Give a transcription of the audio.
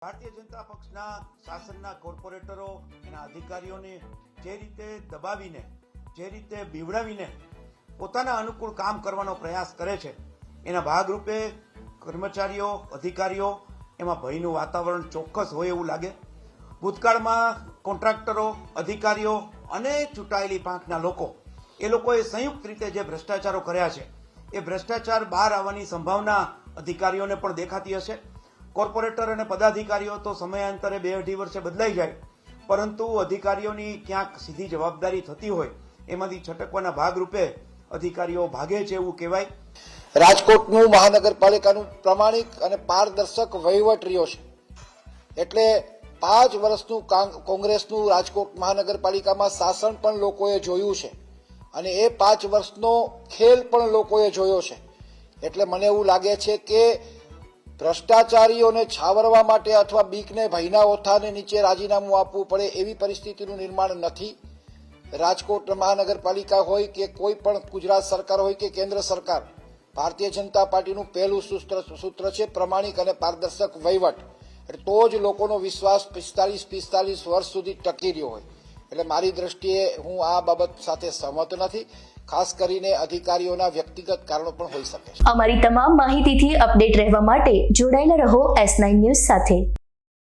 ભારતીય જનતા પક્ષના શાસનના કોર્પોરેટરો એના અધિકારીઓને જે રીતે દબાવીને, જે રીતે બીવડાવીને પોતાના અનુકૂળ કામ કરવાનો પ્રયાસ કરે છે, એના ભાગરૂપે કર્મચારીઓ, અધિકારીઓ એમાં ભયનું વાતાવરણ ચોક્કસ હોય એવું લાગે. ભૂતકાળમાં કોન્ટ્રાક્ટરો, અધિકારીઓ અને ચૂંટાયેલી પાંખના લોકો એ લોકોએ સંયુક્ત રીતે જે ભ્રષ્ટાચારો કર્યા છે એ ભ્રષ્ટાચાર બહાર આવવાની સંભાવના અધિકારીઓને પણ દેખાતી હશે. કોર્પોરેટર અને પદાધિકારીઓ તો સમયાંતરે 2-2.5 વર્ષે બદલાઈ જાય, પરંતુ અધિકારીઓની ક્યાંક સીધી જવાબદારી થતી હોય એમાંથી છટકવાના ભાગરૂપે અધિકારીઓ ભાગે છે એવું કહેવાય. રાજકોટનું મહાનગરપાલિકાનું પ્રામાણિક અને પારદર્શક વહીવટ રહ્યો છે. એટલે 5 વર્ષનું કોંગ્રેસનું રાજકોટ મહાનગરપાલિકામાં શાસન પણ લોકોએ જોયું છે અને એ 5 વર્ષનો ખેલ પણ લોકોએ જોયો છે. એટલે મને એવું લાગે છે કે ભ્રષ્ટાચારીઓને છાવરવા માટે અથવા બીકને ભયના ઓથાને નીચે રાજીનામું આપવું પડે એવી પરિસ્થિતિનું નિર્માણ નથી. રાજકોટ મહાનગરપાલિકા હોય કે કોઈ પણ ગુજરાત સરકાર હોય કે કેન્દ્ર સરકાર, ભારતીય જનતા પાર્ટીનું પહેલું સૂત્ર છે પ્રમાણિક અને પારદર્શક વહીવટ. એટલે તો જ લોકોનો વિશ્વાસ 45 વર્ષ સુધી ટકી રહ્યો હોય. એટલે મારી દ્રષ્ટિએ હું આ બાબત સાથે સહમત નથી. ખાસ કરીને અધિકારીઓના વ્યક્તિગત કારણો પણ હોઈ શકે છે. અમારી તમામ માહિતીથી અપડેટ રહેવા માટે જોડાયેલા રહો S9 ન્યૂઝ સાથે.